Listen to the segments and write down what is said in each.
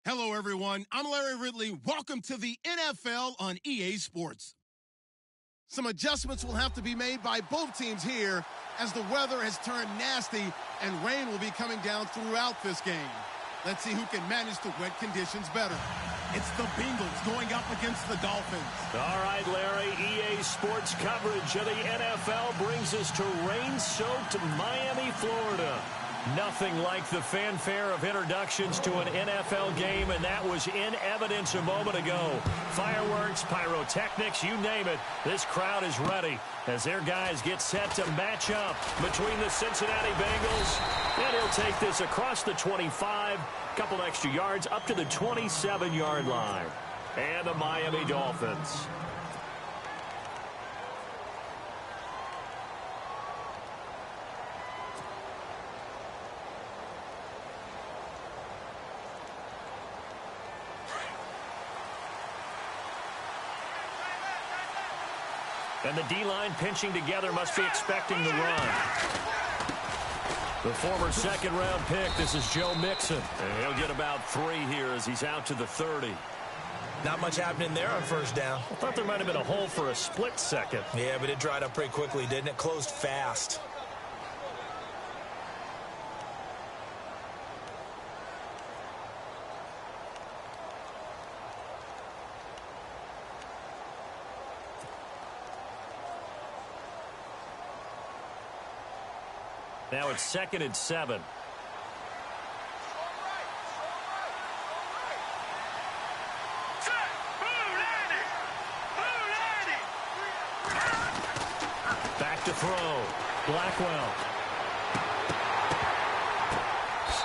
Hello, everyone. I'm Larry Ridley. Welcome to the NFL on EA Sports. Some adjustments will have to be made by both teams here as the weather has turned nasty and rain will be coming down throughout this game. Let's see who can manage the wet conditions better. It's the Bengals going up against the Dolphins. All right, Larry, EA Sports coverage of the NFL brings us to rain-soaked Miami, Florida. Nothing like the fanfare of introductions to an NFL game, and that was in evidence a moment ago. Fireworks, pyrotechnics, you name it. This crowd is ready as their guys get set to match up between the Cincinnati Bengals. And he'll take this across the 25, couple extra yards up to the 27-yard line. And the Miami Dolphins. And the D-line pinching together must be expecting the run. The former second-round pick, this is Joe Mixon. And he'll get about 3 here as he's out to the 30. Not much happening there on first down. I thought there might have been a hole for a split second. Yeah, but it dried up pretty quickly, didn't it? Closed fast. Now it's 2nd and 7. Back to throw. Blackwell.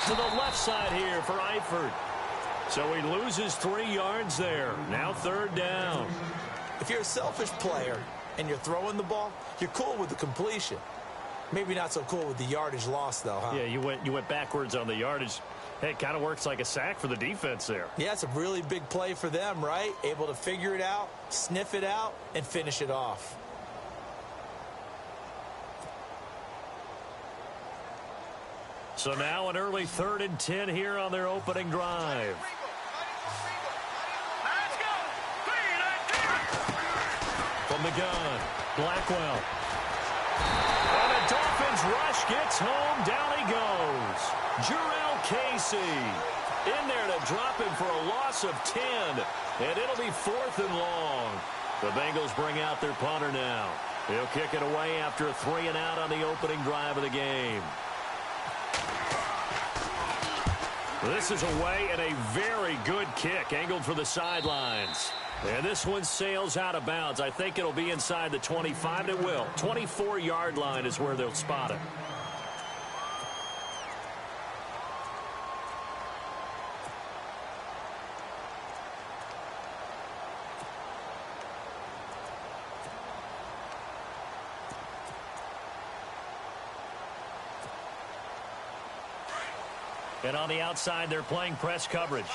To the left side here for Eifert. So he loses 3 yards there. Now 3rd down. If you're a selfish player and you're throwing the ball, you're cool with the completion. Maybe not so cool with the yardage loss, though, huh? Yeah, you went backwards on the yardage. Hey, it kind of works like a sack for the defense there. Yeah, it's a really big play for them, right? Able to figure it out, sniff it out, and finish it off. So now an early 3rd and 10 here on their opening drive. From the gun, Blackwell. And the Dolphins rush gets home. Down he goes. Jurrell Casey in there to drop him for a loss of 10. And it'll be 4th and long. The Bengals bring out their punter now. He'll kick it away after a 3-and-out on the opening drive of the game. This is away and a very good kick angled for the sidelines. And this one sails out of bounds. I think it'll be inside the 25. It will. 24-yard line is where they'll spot it. And on the outside, they're playing press coverage.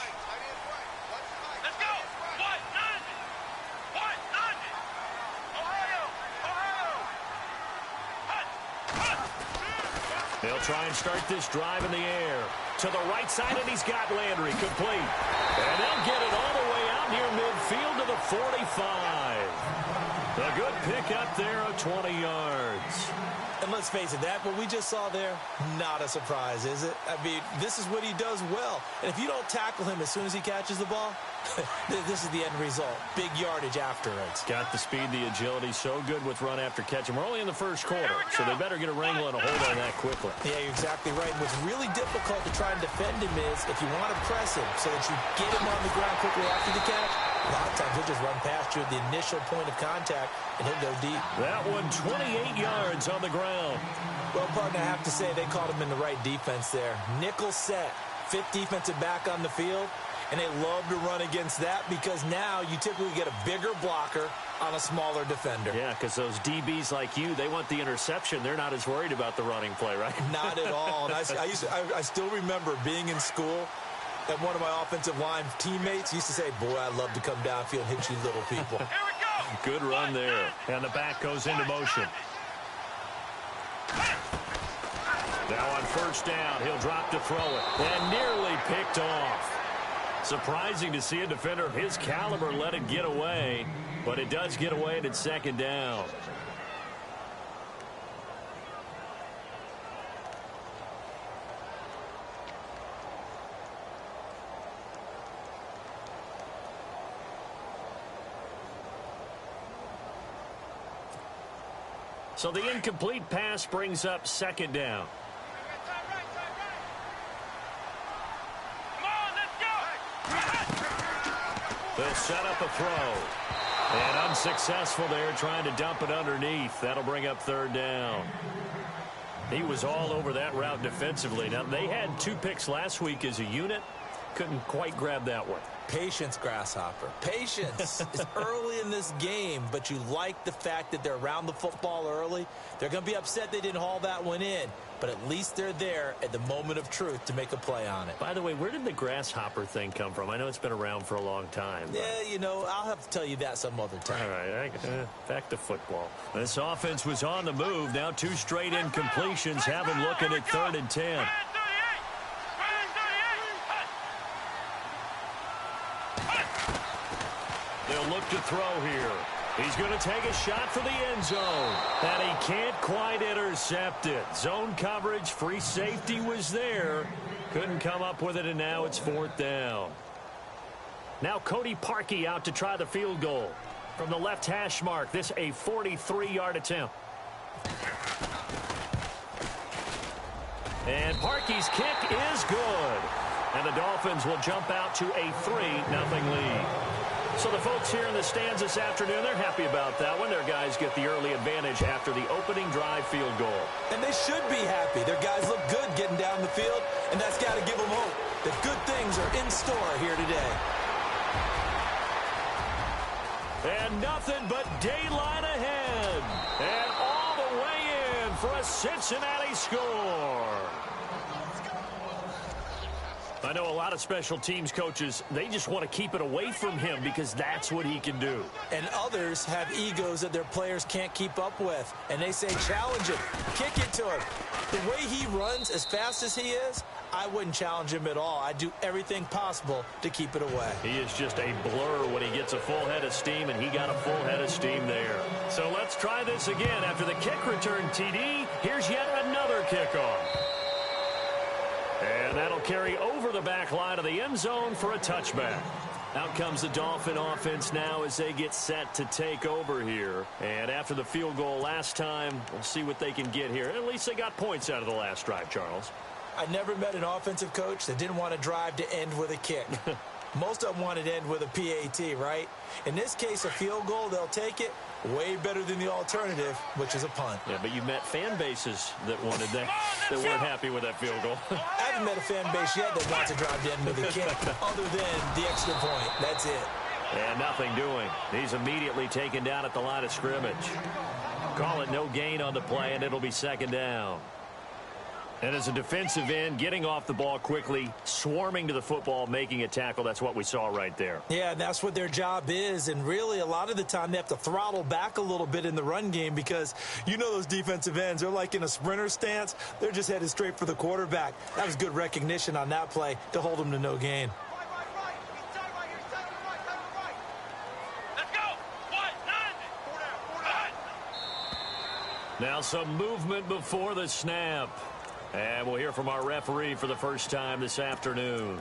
They'll try and start this drive in the air. To the right side, and he's got Landry complete. And they'll get it all the way out near midfield to the 45. A good pick up there of 20 yards. And let's face it, that what we just saw there, not a surprise, is it? I mean, this is what he does well. And if you don't tackle him as soon as he catches the ball, this is the end result. Big yardage after it. Got the speed, the agility, so good with run after catch. And we're only in the first quarter, so they better get a wrangle and a hold on that quickly. Yeah, you're exactly right. What's really difficult to try and defend him is if you want to press him so that you get him on the ground quickly after the catch, a lot of times he'll just run past you at the initial point of contact, and he'll go deep. That one, 28 yards on the ground. Well, partner, I have to say they called him in the right defense there. Nickel set, 5th defensive back on the field, and they love to run against that because now you typically get a bigger blocker on a smaller defender. Yeah, because those DBs like you, they want the interception. They're not as worried about the running play, right? Not at all. And I still remember being in school, and one of my offensive line teammates used to say, boy, I'd love to come downfield and hit you little people. Here we go. Good run there. And the back goes into motion. Now on first down, he'll drop to throw it. And nearly picked off. Surprising to see a defender of his caliber let it get away, but it does get away and it's second down. So the incomplete pass brings up second down. They'll set up a throw. And unsuccessful there, trying to dump it underneath. That'll bring up third down. He was all over that route defensively. Now, they had 2 picks last week as a unit. Couldn't quite grab that one. Patience, Grasshopper. Patience. It's early in this game, but you like the fact that they're around the football early. They're going to be upset they didn't haul that one in, but at least they're there at the moment of truth to make a play on it. By the way, where did the grasshopper thing come from? I know it's been around for a long time. Yeah, you know, I'll have to tell you that some other time. All right, back to football. This offense was on the move. Now 2 straight incompletions have him looking at 3rd and 10. They'll look to throw here. He's going to take a shot for the end zone. And he can't quite intercept it. Zone coverage, free safety was there. Couldn't come up with it, and now it's 4th down. Now Cody Parkey out to try the field goal. From the left hash mark, this a 43-yard attempt. And Parkey's kick is good. And the Dolphins will jump out to a 3-0 lead. So the folks here in the stands this afternoon, they're happy about that one. Their guys get the early advantage after the opening drive field goal. And they should be happy. Their guys look good getting down the field, and that's got to give them hope that good things are in store here today. And nothing but daylight ahead. And all the way in for a Cincinnati score. I know a lot of special teams coaches, they just want to keep it away from him because that's what he can do. And others have egos that their players can't keep up with. And they say, challenge him, kick it to him. The way he runs as fast as he is, I wouldn't challenge him at all. I'd do everything possible to keep it away. He is just a blur when he gets a full head of steam, and he got a full head of steam there. So let's try this again. After the kick return TD, here's yet another kickoff. And that'll carry over the back line of the end zone for a touchback. Out comes the Dolphin offense now as they get set to take over here. And after the field goal last time, we'll see what they can get here. At least they got points out of the last drive, Charles. I never met an offensive coach that didn't want to drive to end with a kick. Most of them wanted to end with a PAT, right? In this case, a field goal, they'll take it. Way better than the alternative, which is a punt. Yeah, but you met fan bases that wanted that, that weren't happy with that field goal. I haven't met a fan base yet that wants to drive to end with a kick, other than the extra point. That's it. And nothing doing. He's immediately taken down at the line of scrimmage. Call it no gain on the play, and it'll be second down. And as a defensive end, getting off the ball quickly, swarming to the football, making a tackle, that's what we saw right there. Yeah, that's what their job is. And really, a lot of the time, they have to throttle back a little bit in the run game because you know those defensive ends, they're like in a sprinter stance. They're just headed straight for the quarterback. That was good recognition on that play to hold them to no gain. Now some movement before the snap. And we'll hear from our referee for the first time this afternoon.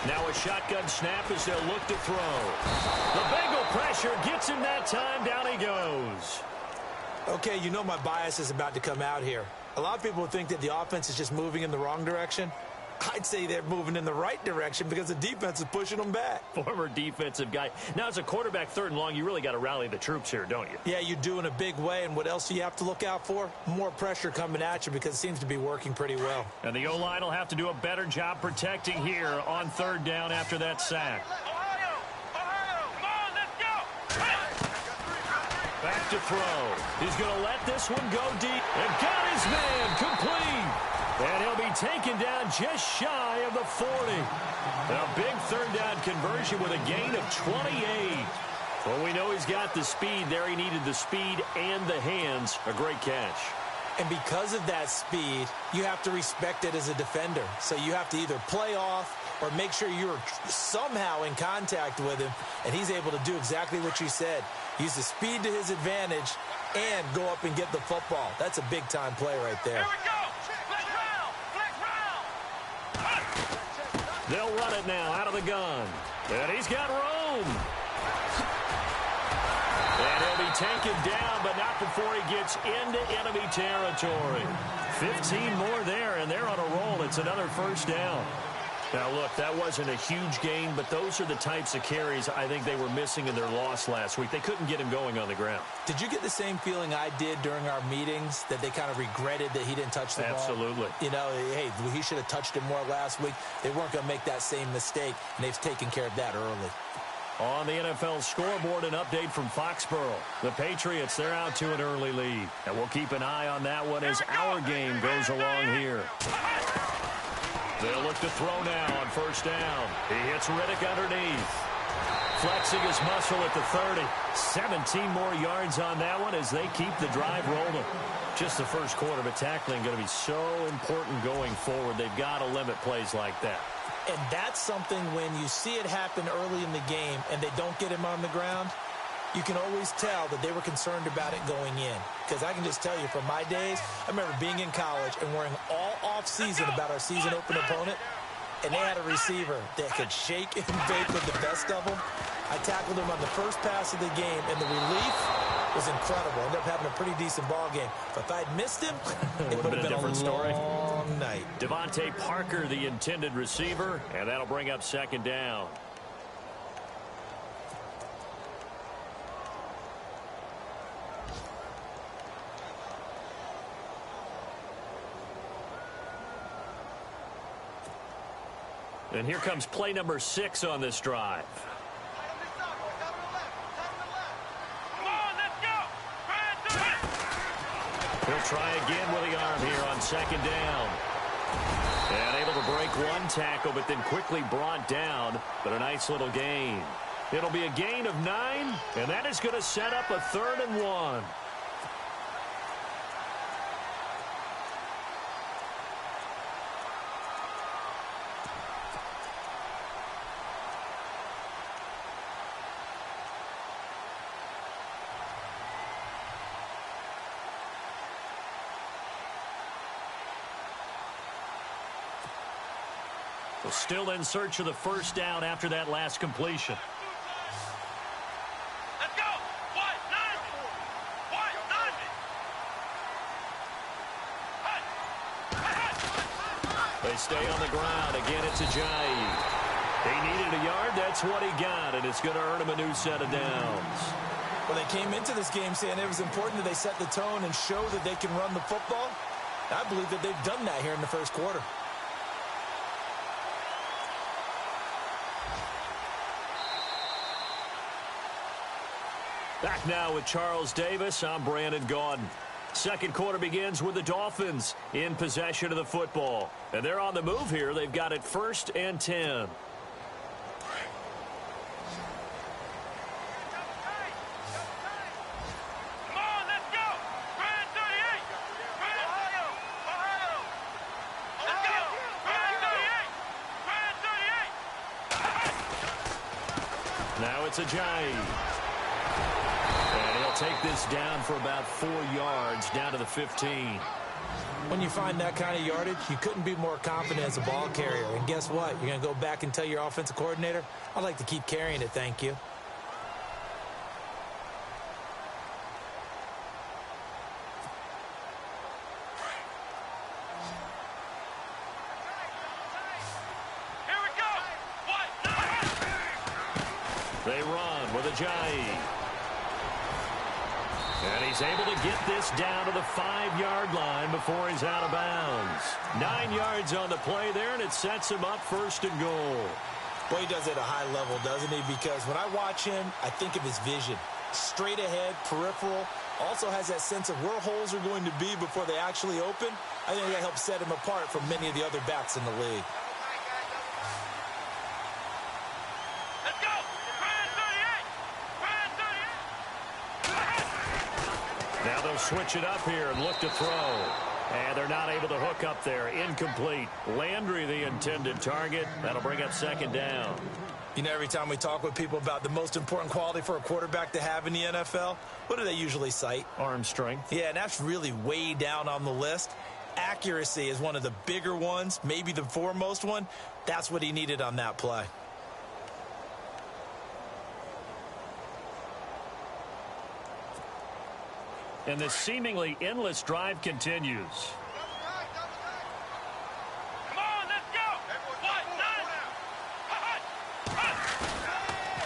Now a shotgun snap as they'll look to throw. The Bengal pressure gets him that time. Down he goes. Okay, you know my bias is about to come out here. A lot of people think that the offense is just moving in the wrong direction. I'd say they're moving in the right direction because the defense is pushing them back. Former defensive guy. Now, as a quarterback, 3rd and long, you really got to rally the troops here, don't you? Yeah, you do in a big way. And what else do you have to look out for? More pressure coming at you because it seems to be working pretty well. And the O-line will have to do a better job protecting here on 3rd down after that sack. Back to throw. He's going to let this one go deep. And got his man complete. And he'll be taken down just shy of the 40. A big third down conversion with a gain of 28. Well, we know he's got the speed there. He needed the speed and the hands. A great catch. And because of that speed, you have to respect it as a defender. So you have to either play off or make sure you're somehow in contact with him. And he's able to do exactly what you said. Use the speed to his advantage and go up and get the football. That's a big-time play right there. Here we go. Flex round. Flex round. They'll run it now out of the gun. And he's got room. And he'll be taken down, but not before he gets into enemy territory. 15 more there, and they're on a roll. It's another first down. Now, look, that wasn't a huge gain, but those are the types of carries I think they were missing in their loss last week. They couldn't get him going on the ground. Did you get the same feeling I did during our meetings, that they kind of regretted that he didn't touch the ball? Absolutely. You know, hey, he should have touched it more last week. They weren't going to make that same mistake, and they've taken care of that early. On the NFL scoreboard, an update from Foxborough. The Patriots, they're out to an early lead. And we'll keep an eye on that one as our game goes along here. They'll look to throw now on first down. He hits Riddick underneath. Flexing his muscle at the 30. 17 more yards on that one as they keep the drive rolling. Just the first quarter, but tackling going to be so important going forward. They've got to limit plays like that. And that's something when you see it happen early in the game and they don't get him on the ground, you can always tell that they were concerned about it going in. Because I can just tell you from my days, I remember being in college and worrying all off-season about our season open opponent, and they had a receiver that could shake and bake with the best of them. I tackled him on the first pass of the game, and the relief was incredible. Ended up having a pretty decent ball game. But if I'd missed him, it would have been a different story. Long night. Devontae Parker, the intended receiver, and that'll bring up second down. And here comes play number 6 on this drive. He'll try again with the arm here on second down. And able to break one tackle, but then quickly brought down. But a nice little gain. It'll be a gain of 9, and that is going to set up a 3rd and 1. Still in search of the first down after that last completion. Let's go. They stay on the ground. Again, it's Ajayi. He needed a yard. That's what he got, and it's going to earn him a new set of downs. Well, they came into this game saying it was important that they set the tone and show that they can run the football. I believe that they've done that here in the first quarter. Back now with Charles Davis. I'm Brandon Gaudin. Second quarter begins with the Dolphins in possession of the football. And they're on the move here. They've got it 1st and 10. Come on, let's go. Brand 38. Brand Ohio. Let's go. Brand 38. Brand 38. Now it's Ajayi. And he'll take this down for about 4 yards, down to the 15. When you find that kind of yardage, you couldn't be more confident as a ball carrier. And guess what? You're going to go back and tell your offensive coordinator, I'd like to keep carrying it, thank you. Here we go. They run with Ajayi. And he's able to get this down to the 5-yard line before he's out of bounds. 9 yards on the play there, and it sets him up 1st and goal. Boy, he does it at a high level, doesn't he? Because when I watch him, I think of his vision. straight ahead, peripheral. Also has that sense of where holes are going to be before they actually open. I think that helps set him apart from many of the other backs in the league. Let's go! Brand 38! Brand 38! Now they'll switch it up here and look to throw. And they're not able to hook up there. Incomplete. Landry, the intended target. That'll bring up second down. You know, every time we talk with people about the most important quality for a quarterback to have in the NFL, what do they usually cite? Arm strength. Yeah, and that's really way down on the list. Accuracy is one of the bigger ones, maybe the foremost one. That's what he needed on that play. And the seemingly endless drive continues. Come on, let's go!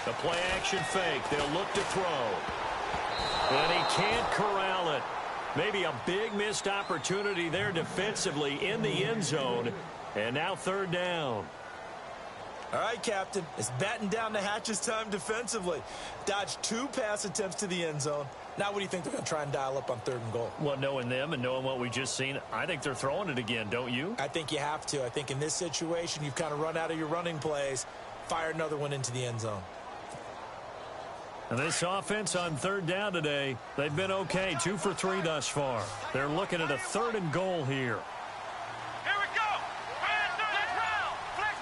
The play action fake. They'll look to throw. And he can't corral it. Maybe a big missed opportunity there defensively in the end zone. And now third down. All right, Captain. It's batten down the hatches time defensively. Dodged 2 pass attempts to the end zone. Now what do you think they're going to try and dial up on 3rd and goal? Well, knowing them and knowing what we just seen, I think they're throwing it again, don't you? I think you have to. I think in this situation, you've kind of run out of your running plays. Fire another one into the end zone. And this offense on 3rd down today, they've been okay. 2 for 3 thus far. They're looking at a 3rd and goal here. Here we go! Brand 38! Flex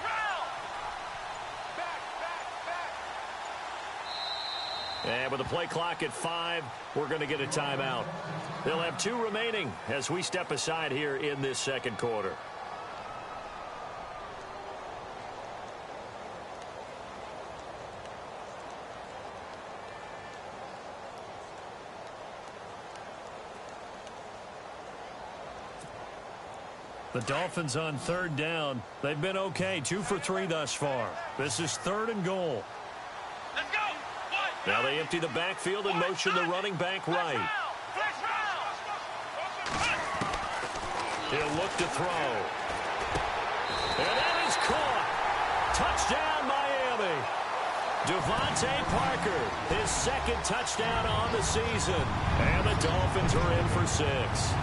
round! And with the play clock at 5, we're going to get a timeout. They'll have 2 remaining as we step aside here in this second quarter. The Dolphins on 3rd down. They've been okay. 2 for 3 thus far. This is 3rd and goal. Let's go! Now they empty the backfield and motion the running back right. Flex round! He'll look to throw. And that is caught. Touchdown, Miami. Devontae Parker, his 2nd touchdown on the season. And the Dolphins are in for 6.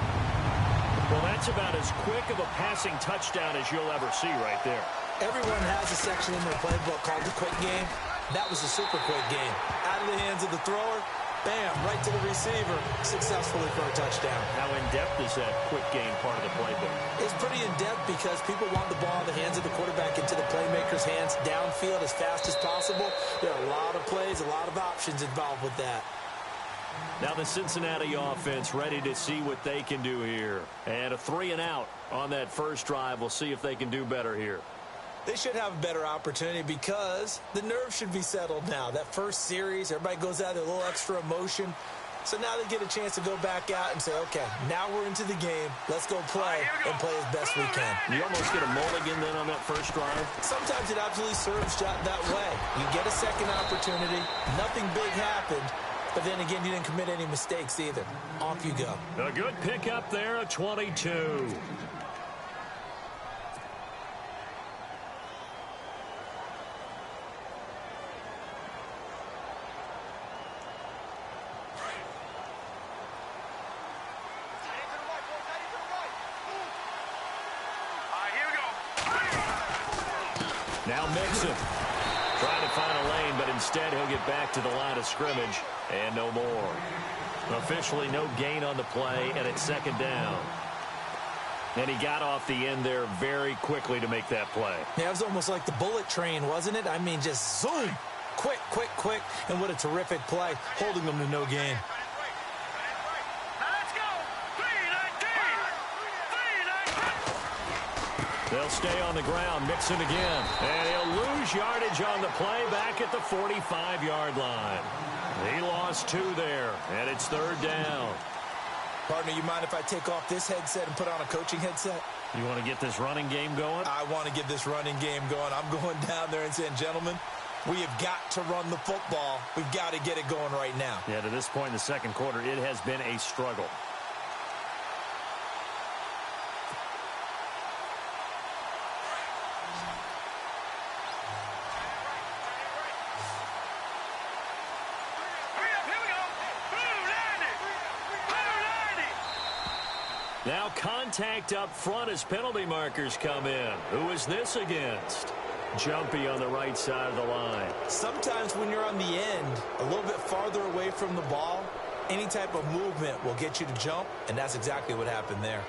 Well, that's about as quick of a passing touchdown as you'll ever see right there. Everyone has a section in their playbook called the quick game. That was a super quick game. Out of the hands of the thrower, bam, right to the receiver, successfully for a touchdown. How in-depth is that quick game part of the playbook? It's pretty in-depth because people want the ball in the hands of the quarterback into the playmaker's hands downfield as fast as possible. There are a lot of plays, a lot of options involved with that. Now the Cincinnati offense ready to see what they can do here. And a 3 and out on that first drive. We'll see if they can do better here. They should have a better opportunity because the nerves should be settled now. That first series, everybody goes out with a little extra emotion. So now they get a chance to go back out and say, okay, now we're into the game. Let's go play and play as best we can. You almost get a mulligan then on that first drive. Sometimes it absolutely serves that way. You get a second opportunity. Nothing big happened. But then again, you didn't commit any mistakes either. Off you go. A good pickup there, a 22. Now Mixon trying to find a lane, but instead he'll get back to the line of scrimmage and no more. Officially no gain on the play, and it's 2nd down. And he got off the end there very quickly to make that play. Yeah, it was almost like the bullet train, wasn't it? I mean, just zoom. Quick, quick, quick. And what a terrific play, holding them to no gain. Let's go! 3-19! They'll stay on the ground, Mixon again. And he'll lose yardage on the play back at the 45-yard line. He lost 2 there, and it's 3rd down. Partner, you mind if I take off this headset and put on a coaching headset? You want to get this running game going? I want to get this running game going. I'm going down there and saying, gentlemen, we have got to run the football. We've got to get it going right now. Yeah, to this point in the second quarter, it has been a struggle. Hurry up, here we go! Now contact up front as penalty markers come in. Who is this against? Jumpy on the right side of the line. Sometimes when you're on the end, a little bit farther away from the ball, any type of movement will get you to jump, and that's exactly what happened there.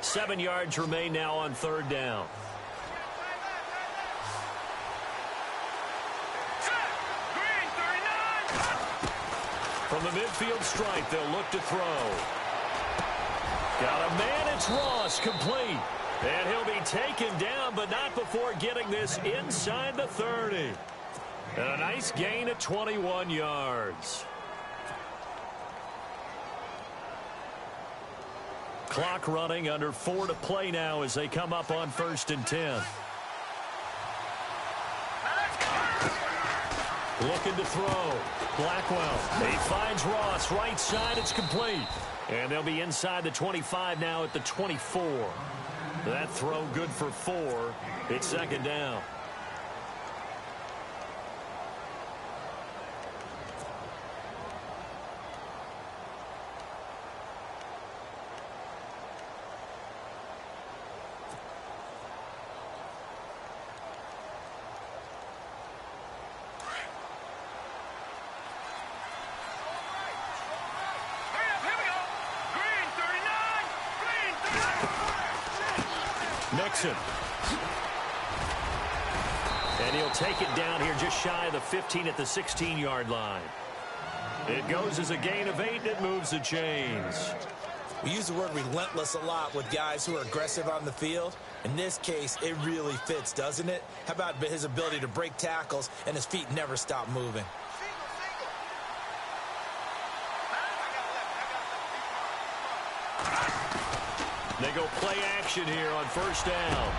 7 yards remain now on third down. From the midfield stripe, they'll look to throw. Got a man, it's Ross, complete. And he'll be taken down, but not before getting this inside the 30. And a nice gain of 21 yards. Clock running, under 4 to play now as they come up on 1st and 10. Looking to throw. Blackwell. He finds Ross. Right side. It's complete. And they'll be inside the 25 now at the 24. That throw good for 4. It's 2nd down. Nixon. And he'll take it down here just shy of the 15 at the 16-yard line. It goes as a gain of 8, and it moves the chains. We use the word relentless a lot with guys who are aggressive on the field. In this case, it really fits, doesn't it? How about his ability to break tackles and his feet never stop moving? They go play action here on 1st down.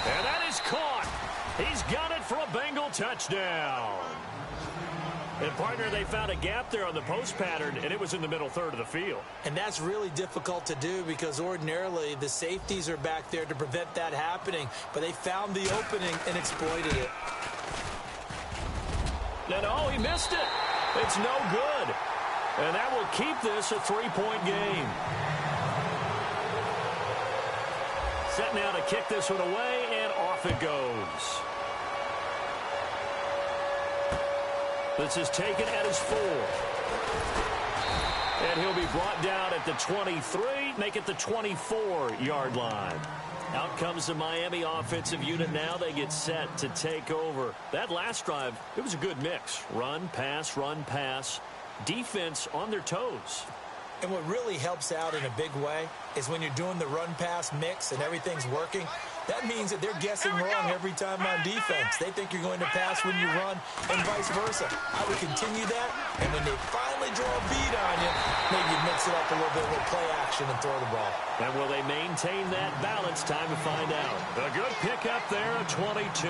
And that is caught. He's got it for a Bengal touchdown. And, partner, they found a gap there on the post pattern, and it was in the middle third of the field. And that's really difficult to do because ordinarily the safeties are back there to prevent that happening. But they found the opening and exploited it. And, oh, he missed it. It's no good. And that will keep this a 3-point game. Set now to kick this one away, and off it goes. This is taken at his 4. And he'll be brought down at the 23, make it the 24-yard line. Out comes the Miami offensive unit now. They get set to take over. That last drive, it was a good mix. Run, pass, defense on their toes. And what really helps out in a big way is when you're doing the run-pass mix and everything's working, that means that they're guessing wrong every time on defense. They think you're going to pass when you run and vice versa. I would continue that, and when they finally draw a beat on you, maybe mix it up a little bit with play action and throw the ball. And will they maintain that balance? Time to find out. A good pickup there at 22.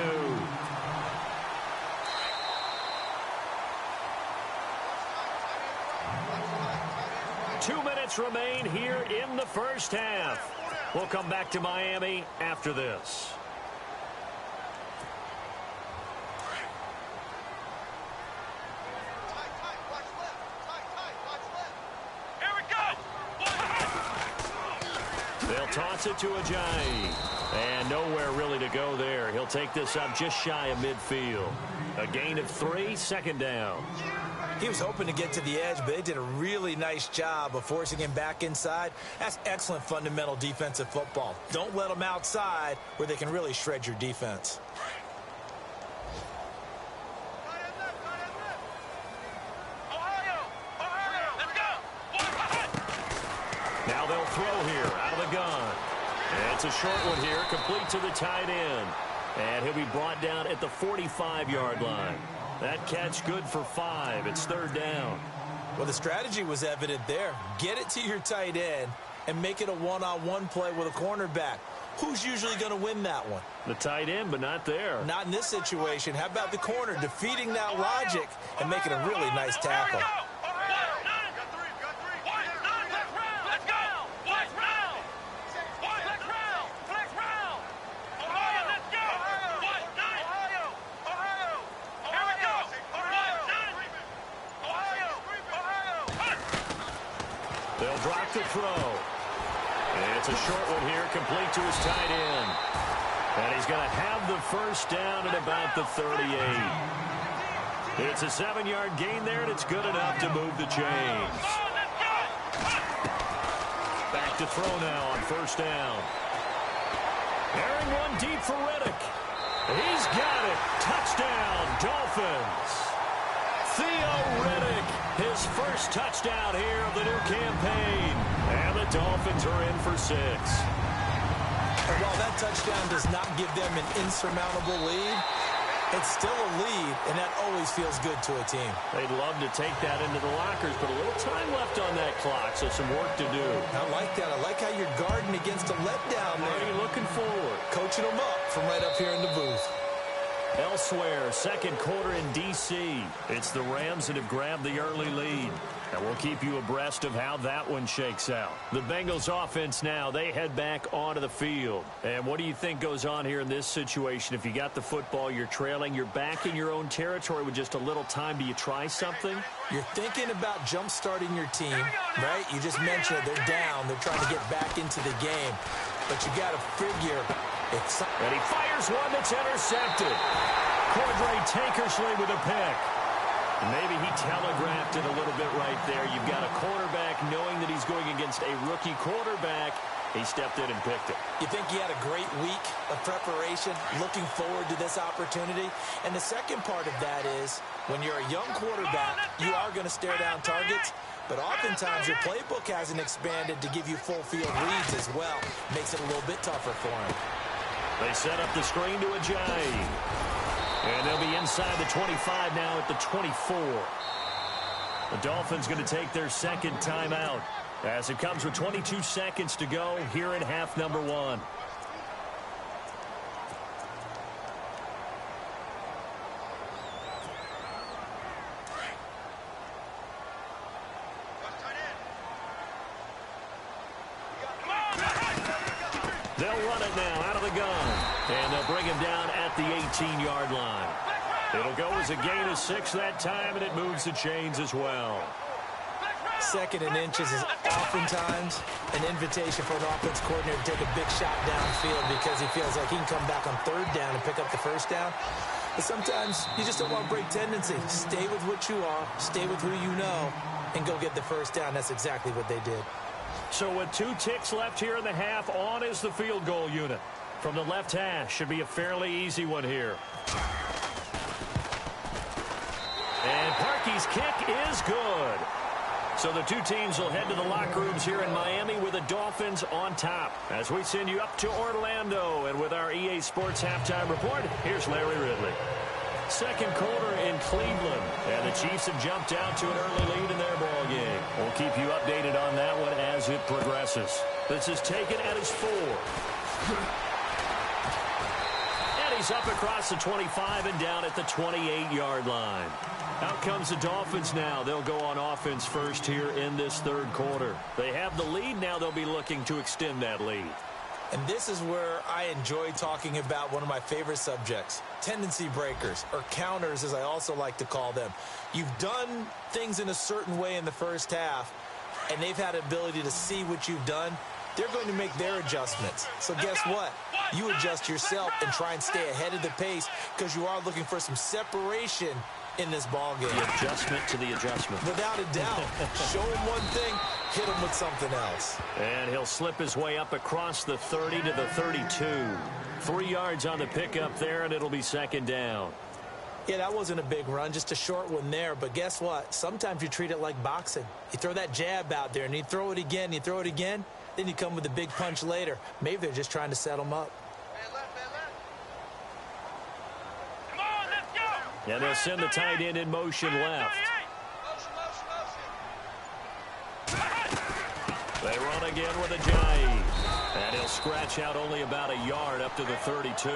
2 minutes remain here in the first half. We'll come back to Miami after this. Here we go. They'll toss it to Ajayi. And nowhere really to go there. He'll take this up just shy of midfield. A gain of 3, 2nd down. He was hoping to get to the edge, but they did a really nice job of forcing him back inside. That's excellent fundamental defensive football. Don't let them outside where they can really shred your defense. Now they'll throw here out of the gun. And it's a short one here, complete to the tight end. And he'll be brought down at the 45-yard line. That catch good for 5. It's 3rd down. Well, the strategy was evident there. Get it to your tight end and make it a one-on-one play with a cornerback. Who's usually going to win that one? The tight end, but not there. Not in this situation. How about the corner defeating that logic and making a really nice tackle? drop to throw. It's a short one here, complete to his tight end. And he's going to have the first down at about the 38. It's a 7-yard gain there, and it's good enough to move the chains. Back to throw now on first down. Airing one deep for Riddick. He's got it. Touchdown, Dolphins. Theo Riddick, his first touchdown here of the new campaign. And the Dolphins are in for 6. And while that touchdown does not give them an insurmountable lead, it's still a lead, and that always feels good to a team. They'd love to take that into the lockers, but a little time left on that clock, so some work to do. I like that. I like how you're guarding against a letdown there. Already looking forward. Coaching them up from right up here in the booth. Elsewhere, second quarter in D.C. It's the Rams that have grabbed the early lead. And we'll keep you abreast of how that one shakes out. The Bengals offense now, they head back onto the field. And what do you think goes on here in this situation? If you got the football, you're trailing, you're back in your own territory with just a little time. Do you try something? You're thinking about jump-starting your team, right? You just mentioned it. They're down. They're trying to get back into the game. But you got to figure it's... And he fires one that's intercepted. Cordray Tankersley with a pick. Maybe he telegraphed it a little bit right there. You've got a quarterback knowing that he's going against a rookie quarterback. He stepped in and picked it. You think he had a great week of preparation, looking forward to this opportunity? And the second part of that is, when you're a young quarterback, you are going to stare down targets, but oftentimes your playbook hasn't expanded to give you full field reads as well. Makes it a little bit tougher for him. They set up the screen to Ajayi. And they'll be inside the 25 now at the 24. The Dolphins going to take their second timeout as it comes with 22 seconds to go here in half number 1. They'll run it now out of the gun. And they'll bring him down at the 18-yard line. It'll go as a gain of 6 that time, and it moves the chains as well. Second and inches is oftentimes an invitation for an offense coordinator to take a big shot downfield because he feels like he can come back on third down and pick up the first down. But sometimes you just don't want to break tendency. Stay with what you are, stay with who you know, and go get the first down. That's exactly what they did. So with 2 ticks left here in the half, on is the field goal unit. From the left hash, should be a fairly easy one here. And Parkey's kick is good. So the two teams will head to the locker rooms here in Miami with the Dolphins on top. As we send you up to Orlando, and with our EA Sports Halftime Report, here's Larry Ridley. Second quarter in Cleveland, and the Chiefs have jumped out to an early lead in their ball game. We'll keep you updated on that one as it progresses. This is taken at his 4. And he's up across the 25 and down at the 28-yard line. Out comes the Dolphins now. They'll go on offense first here in this third quarter. They have the lead now. They'll be looking to extend that lead. And this is where I enjoy talking about one of my favorite subjects, tendency breakers, or counters as I also like to call them. You've done things in a certain way in the first half, and they've had the ability to see what you've done. They're going to make their adjustments. So guess what? You adjust yourself and try and stay ahead of the pace because you are looking for some separation in this ball game. The adjustment to the adjustment. Without a doubt. Show him one thing, hit him with something else. And he'll slip his way up across the 30 to the 32. 3 yards on the pickup there, and it'll be second down. Yeah, that wasn't a big run, just a short one there. But guess what? Sometimes you treat it like boxing. You throw that jab out there, and you throw it again, you throw it again, then you come with a big punch later. Maybe they're just trying to set him up. And they'll send the tight end in motion left. They run again with Ajayi. And he'll scratch out only about a yard up to the 32.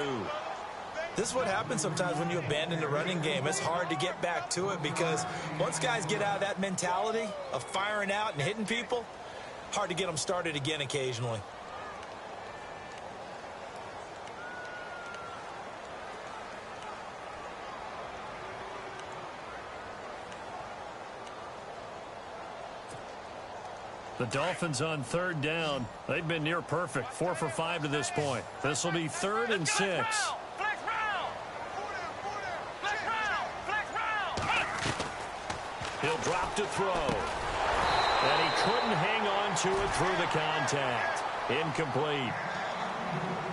This is what happens sometimes when you abandon the running game. It's hard to get back to it because once guys get out of that mentality of firing out and hitting people, hard to get them started again occasionally. The Dolphins on third down. They've been near perfect, 4 for 5 to this point. This will be 3rd and 6. Flex round. Flex round. Flex round. He'll drop to throw. And he couldn't hang on to it through the contact. Incomplete.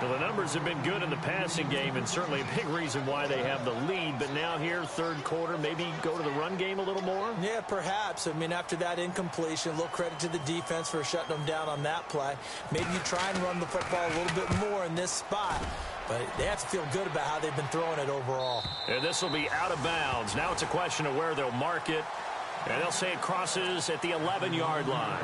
Well, the numbers have been good in the passing game, and certainly a big reason why they have the lead. But now here, third quarter, maybe go to the run game a little more? Yeah, perhaps. I mean, after that incompletion, a little credit to the defense for shutting them down on that play. Maybe you try and run the football a little bit more in this spot. But they have to feel good about how they've been throwing it overall. And this will be out of bounds. Now it's a question of where they'll mark it. And they'll say it crosses at the 11-yard line.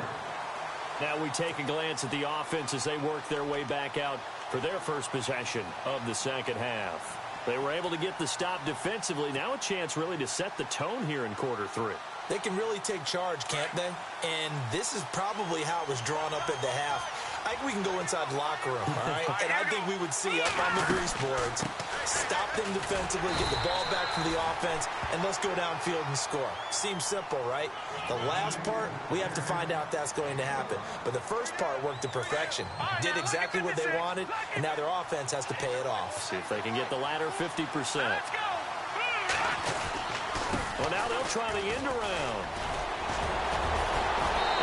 Now we take a glance at the offense as they work their way back out for their first possession of the second half. They were able to get the stop defensively. Now a chance really to set the tone here in quarter 3. They can really take charge, can't they? And this is probably how it was drawn up at the half. I think we can go inside the locker room, all right? And I think we would see up on the grease boards, stop them defensively, get the ball back from the offense, and let's go downfield and score. Seems simple, right? The last part, we have to find out if that's going to happen. But the first part worked to perfection. Did exactly what they wanted, and now their offense has to pay it off. See if they can get the latter 50%. Well, now they'll try the end around.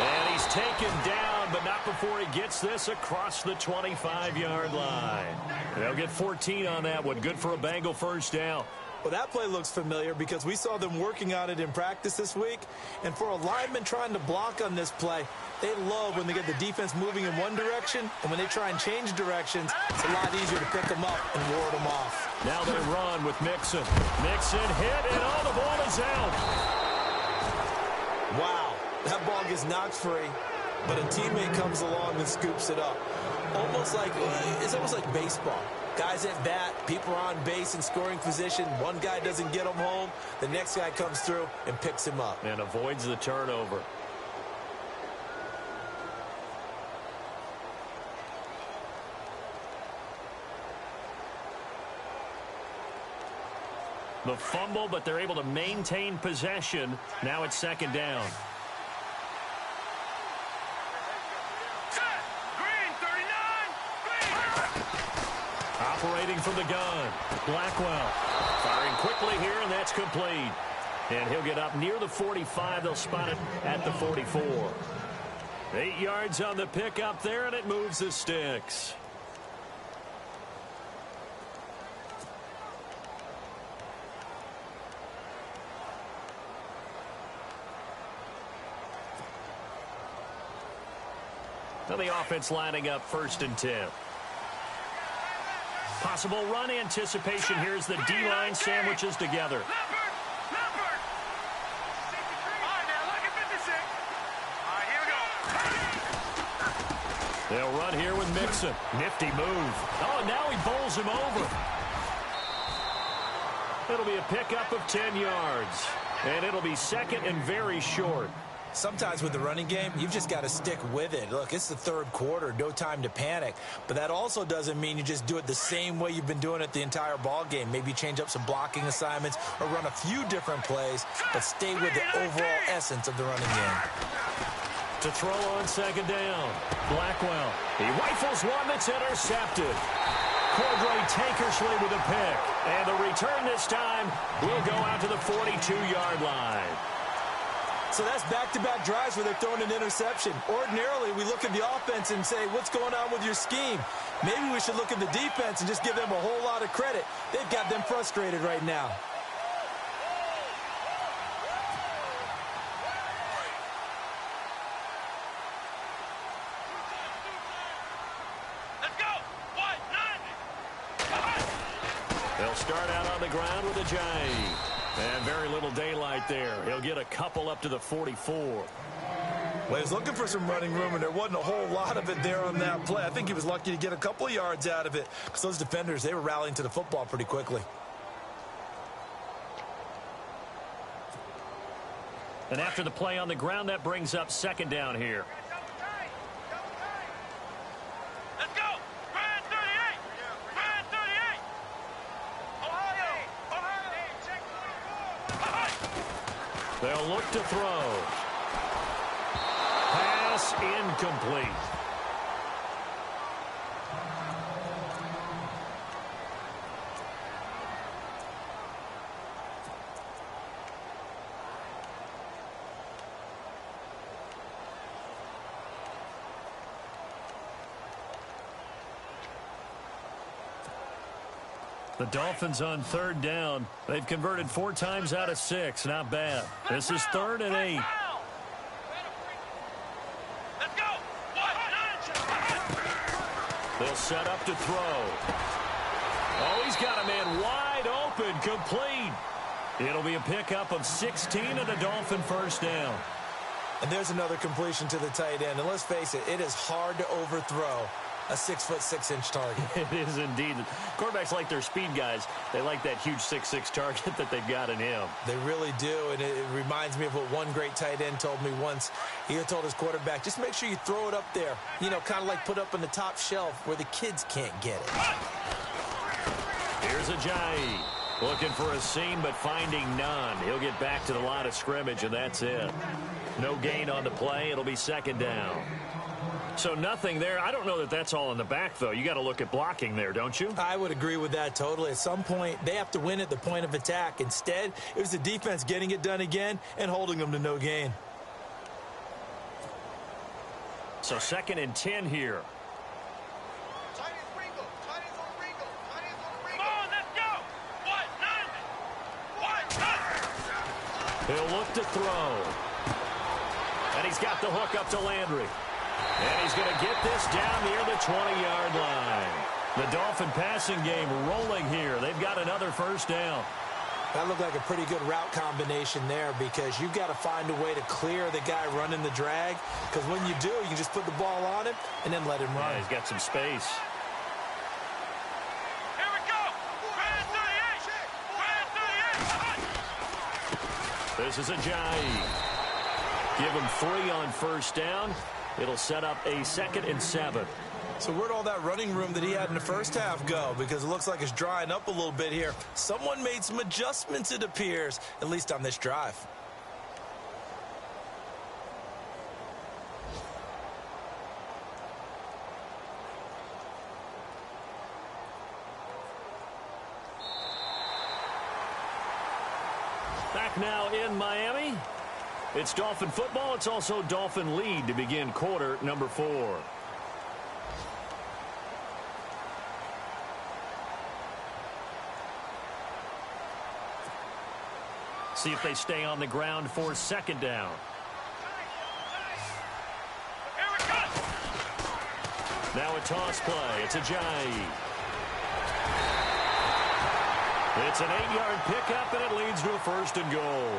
And he's taken down, but not before he gets this across the 25-yard line. They'll get 14 on that one. Good for a Bengal first down. Well, that play looks familiar because we saw them working on it in practice this week. And for a lineman trying to block on this play, they love when they get the defense moving in one direction. And when they try and change directions, it's a lot easier to pick them up and ward them off. Now they run with Mixon. Mixon hit, and all the ball is out. Wow, that ball gets knocked free, but a teammate comes along and scoops it up. It's almost like baseball. Guys at bat, people are on base in scoring position. One guy doesn't get him home. The next guy comes through and picks him up. And avoids the turnover. The fumble, but they're able to maintain possession. Now it's second down. Operating from the gun, Blackwell firing quickly here, and that's complete. And he'll get up near the 45. They'll spot it at the 44. 8 yards on the pickup there, and it moves the sticks. Now the offense lining up 1st and 10. Possible run anticipation. Here's the D-line sandwiches together. They'll run here with Mixon. Nifty move. Oh, now he bowls him over. It'll be a pickup of 10 yards. And it'll be second and very short. Sometimes with the running game, you've just got to stick with it. Look, it's the third quarter, no time to panic. But that also doesn't mean you just do it the same way you've been doing it the entire ball game. Maybe change up some blocking assignments or run a few different plays, but stay with the overall essence of the running game. To throw on second down, Blackwell. He rifles one that's intercepted. Cordray Tankersley with a pick. And the return this time will go out to the 42-yard line. So that's back-to-back drives where they're throwing an interception. Ordinarily, we look at the offense and say, what's going on with your scheme? Maybe we should look at the defense and just give them a whole lot of credit. They've got them frustrated right now. Let's go. 1-9. They'll start out on the ground with a J. And very little daylight there. He'll get a couple up to the 44. Well, he was looking for some running room, and there wasn't a whole lot of it there on that play. I think he was lucky to get a couple of yards out of it because those defenders, they were rallying to the football pretty quickly. And after the play on the ground, that brings up second down here. Let's go. Grand 38. Grand 38. Ohio. Check 44. They'll look to throw. Pass pass incomplete. The Dolphins on third down. They've converted 4 times out of 6. Not bad. This is 3rd and 8. Let's go. They'll set up to throw. Oh, he's got a man wide open, complete. It'll be a pickup of 16 and a Dolphin first down. And there's another completion to the tight end. And let's face it, it is hard to overthrow a 6'6" target. It is indeed. Quarterbacks like their speed guys. They like that huge 6'6" target that they've got in him. They really do, and it reminds me of what one great tight end told me once. He had told his quarterback, just make sure you throw it up there. You know, kind of like put up on the top shelf where the kids can't get it. Here's Ajayi. Looking for a seam, but finding none. He'll get back to the line of scrimmage, and that's it. No gain on the play. It'll be 2nd down. So nothing there. I don't know that that's all in the back, though. You got to look at blocking there, don't you? I would agree with that totally. At some point, they have to win at the point of attack. Instead, it was the defense getting it done again and holding them to no gain. So 2nd and 10 here. He'll look to throw. And he's got the hook up to Landry. And he's going to get this down near the 20-yard line. The Dolphin passing game rolling here. They've got another first down. That looked like a pretty good route combination there because you've got to find a way to clear the guy running the drag. Because when you do, you just put the ball on him and then let him run. Yeah, he's got some space. Here we go. This is Ajayi. Give him 3 on first down. It'll set up a 2nd and 7. So where'd all that running room that he had in the first half go? Because it looks like it's drying up a little bit here. Someone made some adjustments, it appears, at least on this drive. Back now in Miami. It's Dolphin football. It's also Dolphin lead to begin quarter number 4. See if they stay on the ground for 2nd down. Here we go. Now a toss play. It's Ajayi. It's an 8-yard pickup, and it leads to a 1st and goal.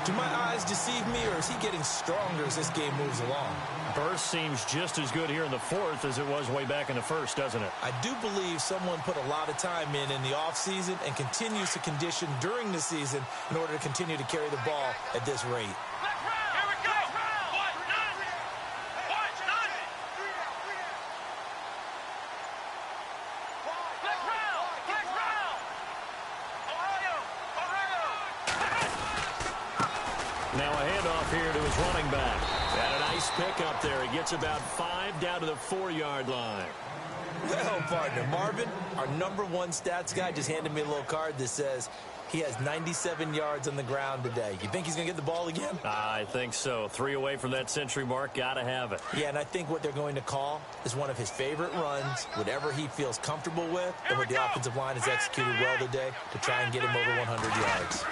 Do my eyes deceive me, or is he getting stronger as this game moves along? Burst seems just as good here in the 4th as it was way back in the 1st, doesn't it? I do believe someone put a lot of time in the offseason and continues to condition during the season in order to continue to carry the ball at this rate. Here we go. Now a handoff here to his running back. And a nice pickup there. He gets about 5 down to the 4-yard line. Well, partner, Marvin, our #1 stats guy, just handed me a little card that says he has 97 yards on the ground today. You think he's going to get the ball again? I think so. 3 away from that century mark. Got to have it. Yeah, and I think what they're going to call is one of his favorite runs, whatever he feels comfortable with, and what the offensive line has executed well today to try and get him over 100 yards.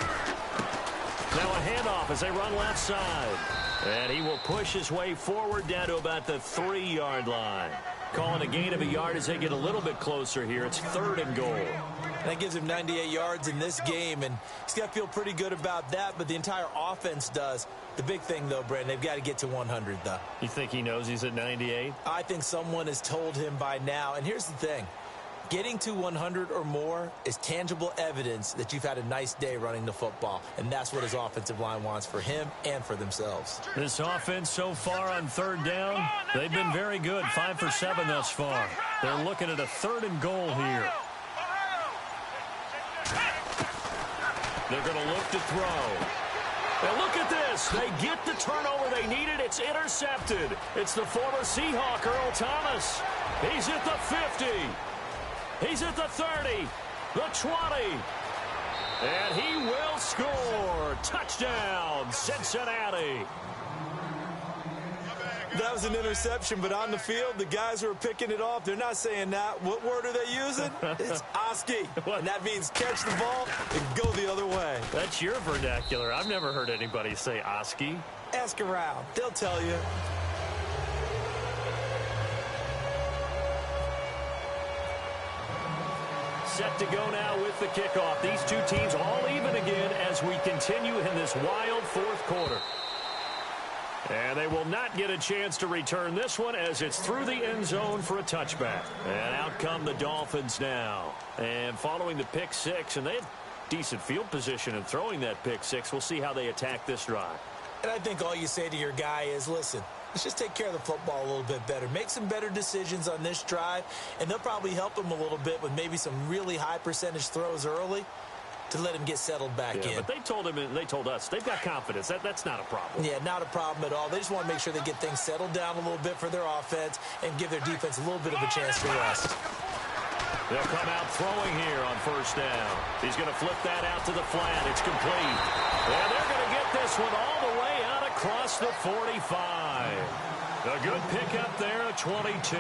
Now a handoff as they run left side. And he will push his way forward down to about the 3-yard line. Calling a gain of a yard as they get a little bit closer here. It's 3rd and goal. And that gives him 98 yards in this game, and he's got to feel pretty good about that, but the entire offense does. The big thing, though, Brandon, they've got to get to 100, though. You think he knows he's at 98? I think someone has told him by now, and here's the thing. Getting to 100 or more is tangible evidence that you've had a nice day running the football, and that's what his offensive line wants for him and for themselves. This offense so far on 3rd down, they've been very good. 5 for 7 thus far. They're looking at a 3rd and goal here. They're going to look to throw. And look at this. They get the turnover they needed. It's intercepted. It's the former Seahawk, Earl Thomas. He's at the 50. He's at the 30, the 20. And he will score. Touchdown, Cincinnati. That was an interception, but on the field, the guys who are picking it off, they're not saying that. What word are they using? It's Oski. And that means catch the ball and go the other way. That's your vernacular. I've never heard anybody say Oski. Ask around. They'll tell you. Set to go now with the kickoff. These two teams all even again as we continue in this wild fourth quarter. And they will not get a chance to return this one as it's through the end zone for a touchback. And out come the Dolphins now. And following the pick six, and they had decent field position in throwing that pick six. We'll see how they attack this drive. And I think all you say to your guy is, listen, let's just take care of the football a little bit better. Make some better decisions on this drive, and they'll probably help him a little bit with maybe some really high percentage throws early to let him get settled back in. But they told him and they told us they've got confidence. That's not a problem. Yeah, not a problem at all. They just want to make sure they get things settled down a little bit for their offense and give their defense a little bit of a chance to rest. They'll come out throwing here on first down. He's going to flip that out to the flat. It's complete. And they're going to get this one all the way out across the 45. A good pickup there at 22.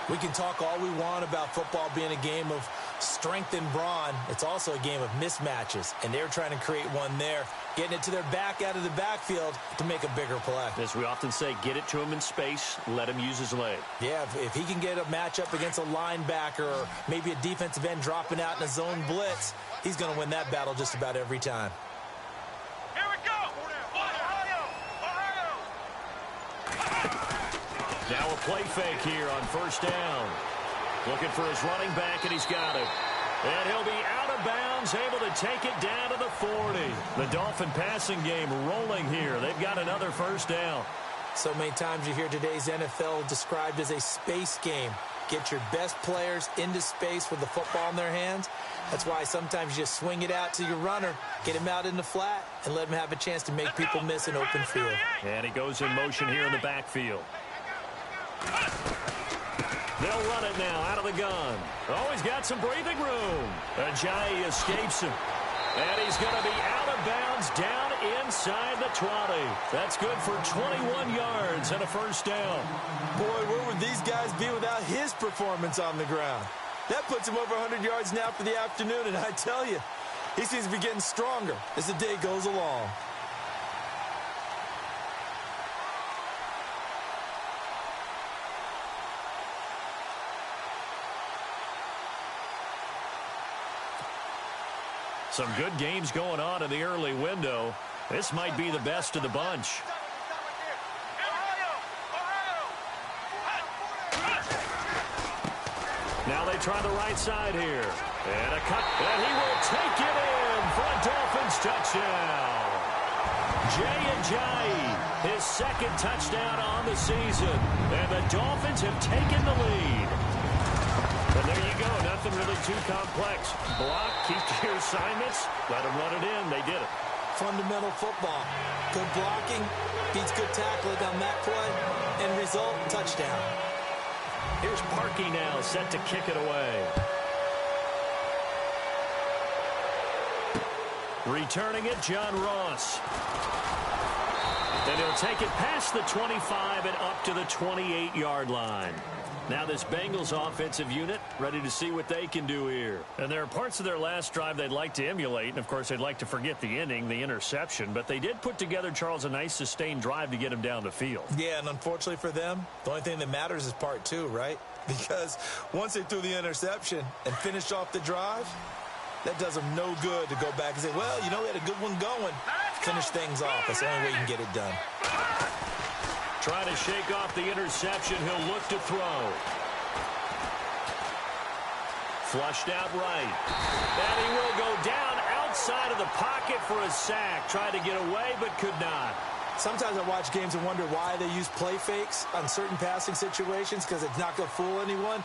We can talk all we want about football being a game of strength and brawn. It's also a game of mismatches, and they're trying to create one there, getting it to their back out of the backfield to make a bigger play. As we often say, get it to him in space, let him use his leg. Yeah, if he can get a matchup against a linebacker or maybe a defensive end dropping out in a zone blitz, he's going to win that battle just about every time. Here we go. Ohio. Now a play fake here on first down. Looking for his running back, and he's got it. And he'll be out of bounds, able to take it down to the 40. The Dolphin passing game rolling here. They've got another first down. So many times you hear today's NFL described as a space game. Get your best players into space with the football in their hands. That's why sometimes you just swing it out to your runner, get him out in the flat, and let him have a chance to make people miss an open field. And he goes in motion here in the backfield. They'll run it now out of the gun. Oh, he's got some breathing room. Ajayi escapes him. And he's going to be out of bounds down inside the 20. That's good for 21 yards and a first down. Boy, where would these guys be without his performance on the ground? That puts him over 100 yards now for the afternoon, and I tell you, he seems to be getting stronger as the day goes along. Some good games going on in the early window. This might be the best of the bunch. Now they try the right side here. And a cut. And he will take it in for a Dolphins touchdown. Jay Ajayi, his second touchdown on the season. And the Dolphins have taken the lead. And there you go. Nothing really too complex. Block, keep to your assignments, let them run it in. They did it. Fundamental football. Good blocking, beats good tackling on that play. End result, touchdown. Here's Parkey now, set to kick it away. Returning it, John Ross. And he'll take it past the 25 and up to the 28-yard line. Now this Bengals offensive unit ready to see what they can do here. And there are parts of their last drive they'd like to emulate. And, of course, they'd like to forget the inning, the interception. But they did put together, Charles, a nice sustained drive to get him down the field. Yeah, and unfortunately for them, the only thing that matters is part two, right? Because once they threw the interception and finished off the drive, that does them no good to go back and say, well, you know, we had a good one going. Finish things off. That's the only way you can get it done. Trying to shake off the interception. He'll look to throw. Flushed out right. And he will go down outside of the pocket for a sack. Tried to get away, but could not. Sometimes I watch games and wonder why they use play fakes on certain passing situations because it's not going to fool anyone.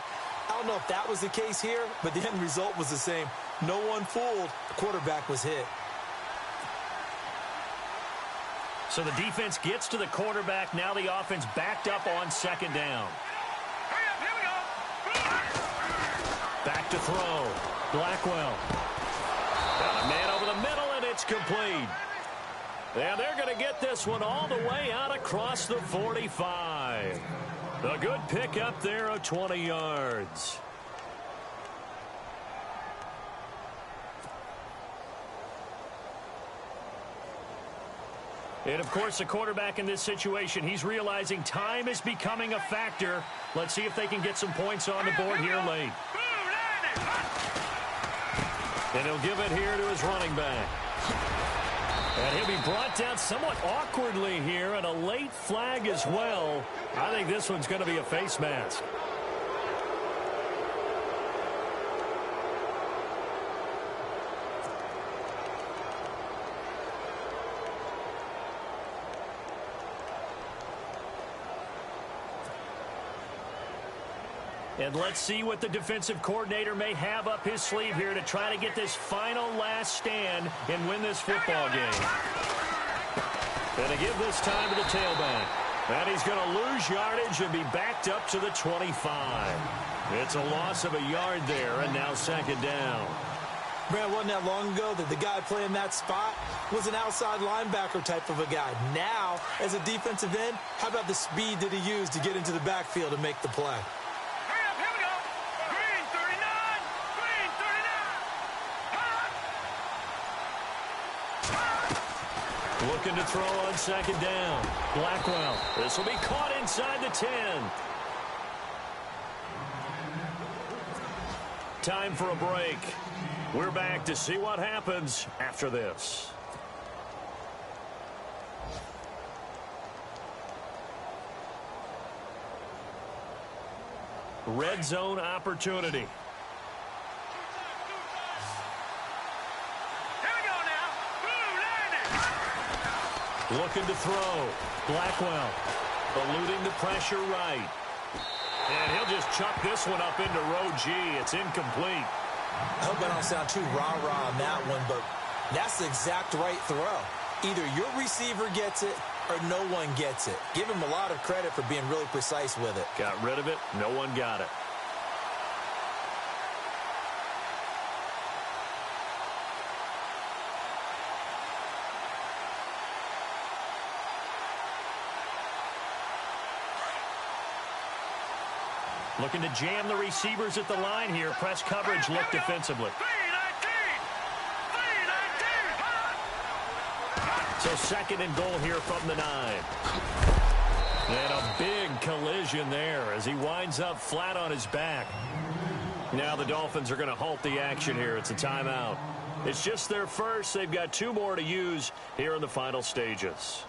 I don't know if that was the case here, but the end result was the same. No one fooled. The quarterback was hit. So the defense gets to the quarterback. Now the offense backed up on second down. Hurry up, here we go. Back to throw. Blackwell. Got a man over the middle, and it's complete. And they're going to get this one all the way out across the 45. A good pickup there of 20 yards. And, of course, the quarterback in this situation, he's realizing time is becoming a factor. Let's see if they can get some points on the board here late. And he'll give it here to his running back. And he'll be brought down somewhat awkwardly here, and a late flag as well. I think this one's going to be a face mask. And let's see what the defensive coordinator may have up his sleeve here to try to get this final last stand and win this football game. And to give this time to the tailback. And he's going to lose yardage and be backed up to the 25. It's a loss of a yard there, and now second down. Brad, wasn't that long ago that the guy playing that spot was an outside linebacker type of a guy. Now, as a defensive end, how about the speed that he used to get into the backfield and make the play? Looking to throw on second down. Blackwell. This will be caught inside the 10. Time for a break. We're back to see what happens after this. Red zone opportunity. Looking to throw. Blackwell eluding the pressure right. And he'll just chuck this one up into row G. It's incomplete. I hope I don't sound too rah-rah on that one, but that's the exact right throw. Either your receiver gets it or no one gets it. Give him a lot of credit for being really precise with it. Got rid of it. No one got it. Looking to jam the receivers at the line here. Press coverage look defensively. So second and goal here from the 9. And a big collision there as he winds up flat on his back. Now the Dolphins are going to halt the action here. It's a timeout. It's just their first. They've got 2 more to use here in the final stages.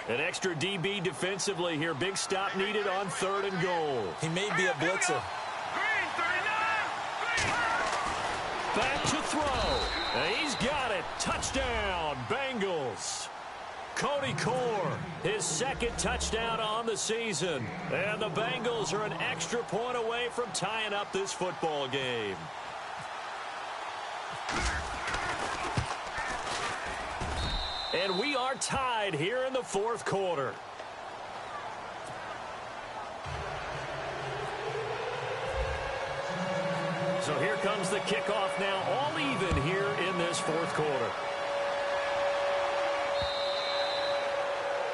An extra DB defensively here. Big stop needed on 3rd and goal. He may be a blitzer. Back to throw. And he's got it. Touchdown, Bengals. Cody Core, his 2nd touchdown on the season. And the Bengals are an extra point away from tying up this football game. And we are tied here in the 4th quarter. So here comes the kickoff now, all even here in this 4th quarter.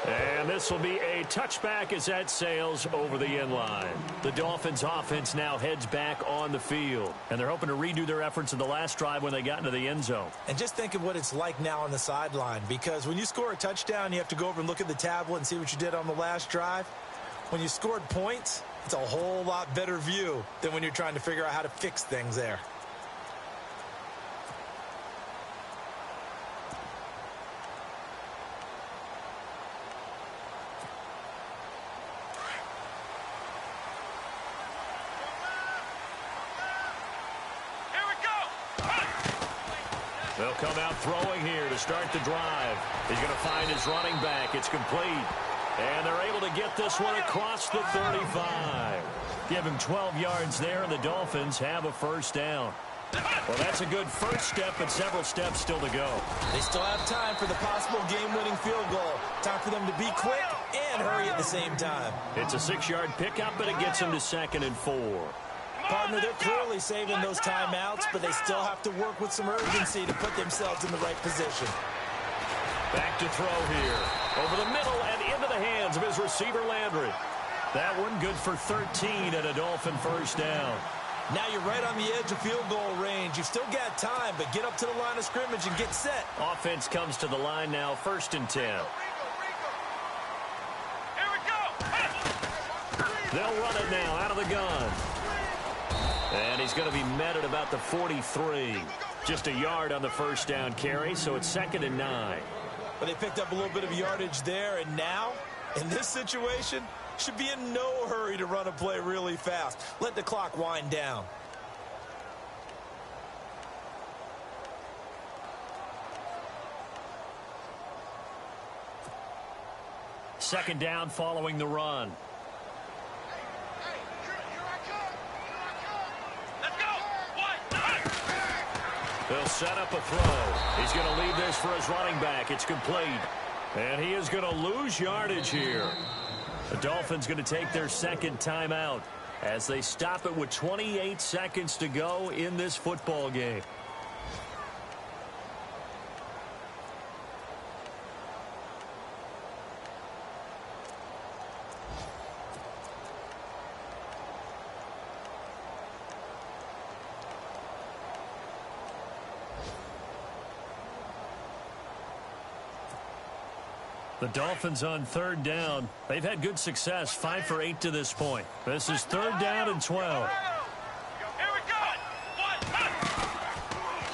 And this will be a touchback as that sails over the end line. The Dolphins offense now heads back on the field. And they're hoping to redo their efforts in the last drive when they got into the end zone. And just think of what it's like now on the sideline. Because when you score a touchdown, you have to go over and look at the tablet and see what you did on the last drive. When you scored points, it's a whole lot better view than when you're trying to figure out how to fix things there. Here we They'll come out throwing here to start the drive. He's going to find his running back. It's complete. And they're able to get this one across the 35. Give him 12 yards there, and the Dolphins have a first down. Well, that's a good first step, but several steps still to go. They still have time for the possible game-winning field goal. Time for them to be quick and hurry at the same time. It's a 6-yard pickup, but it gets them to 2nd and 4. Partner, they're clearly saving those timeouts, but they still have to work with some urgency to put themselves in the right position. Back to throw here. Over the middle and into the hands of his receiver, Landry. That one good for 13 and a Dolphin first down. Now you're right on the edge of field goal range. You've still got time, but get up to the line of scrimmage and get set. Offense comes to the line now, 1st and 10. Here we go. They'll run it now out of the gun. And he's going to be met at about the 43. Just a yard on the first down carry, so it's 2nd and 9. But they picked up a little bit of yardage there, and now, in this situation, should be in no hurry to run a play really fast. Let the clock wind down. Second down following the run. Let's go. They'll set up a throw. He's going to leave this for his running back. It's complete. And he is going to lose yardage here. The Dolphins going to take their 2nd timeout as they stop it with 28 seconds to go in this football game. The Dolphins on 3rd down. They've had good success, 5 for 8 to this point. This is 3rd down and 12. Here we go.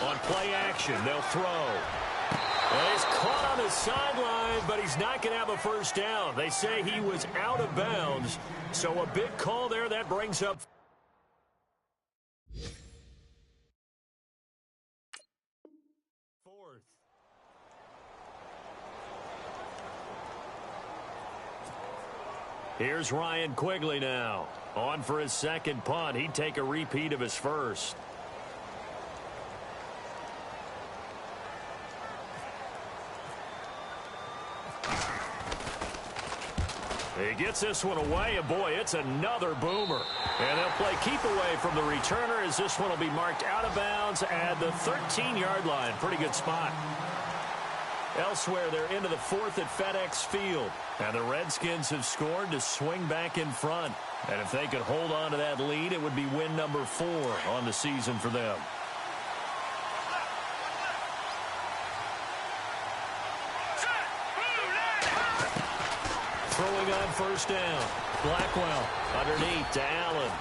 On play action, they'll throw. Well, he's caught on the sideline, but he's not going to have a first down. They say he was out of bounds, so a big call there. That brings up Here's Ryan Quigley now. On for his 2nd punt. He'd take a repeat of his first. He gets this one away, and boy, it's another boomer. And they'll play keep away from the returner as this one will be marked out of bounds at the 13-yard line. Pretty good spot. Elsewhere, they're into the 4th at FedEx Field. And the Redskins have scored to swing back in front. And if they could hold on to that lead, it would be win number 4 on the season for them. Throwing on first down. Blackwell underneath to Allen.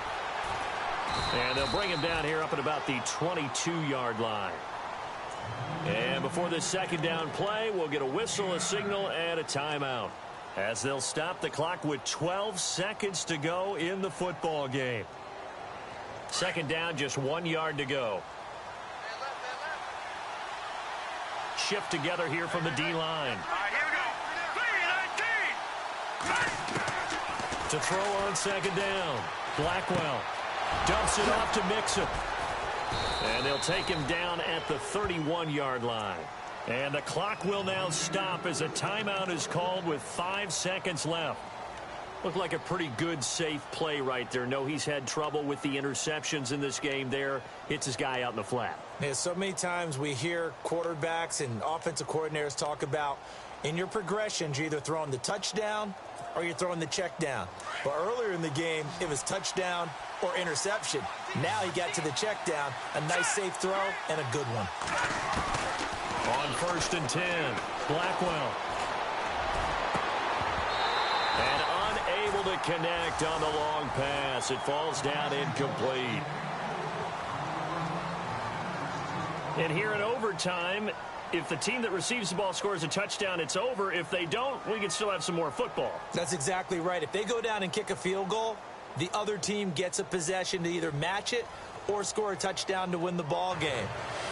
And they'll bring him down here up at about the 22-yard line. And before this 2nd down play, we'll get a whistle, a signal, and a timeout, as they'll stop the clock with 12 seconds to go in the football game. 2nd down, just 1 yard to go. Shift together here from the D-line. All right, here we go. 3-19. To throw on 2nd down. Blackwell dumps it off to Mixon. And they'll take him down at the 31-yard line. And the clock will now stop as a timeout is called with 5 seconds left. Looked like a pretty good, safe play right there. No, he's had trouble with the interceptions in this game there. Hits his guy out in the flat. Yeah, so many times we hear quarterbacks and offensive coordinators talk about in your progressions, you're either throwing the touchdown or you're throwing the check down. But earlier in the game, it was touchdown or interception. Now he got to the check down, a nice safe throw, and a good one. On 1st and 10, Blackwell. And unable to connect on the long pass. It falls down incomplete. And here in overtime, if the team that receives the ball scores a touchdown, it's over. If they don't, we can still have some more football. That's exactly right. If they go down and kick a field goal, the other team gets a possession to either match it or score a touchdown to win the ball game.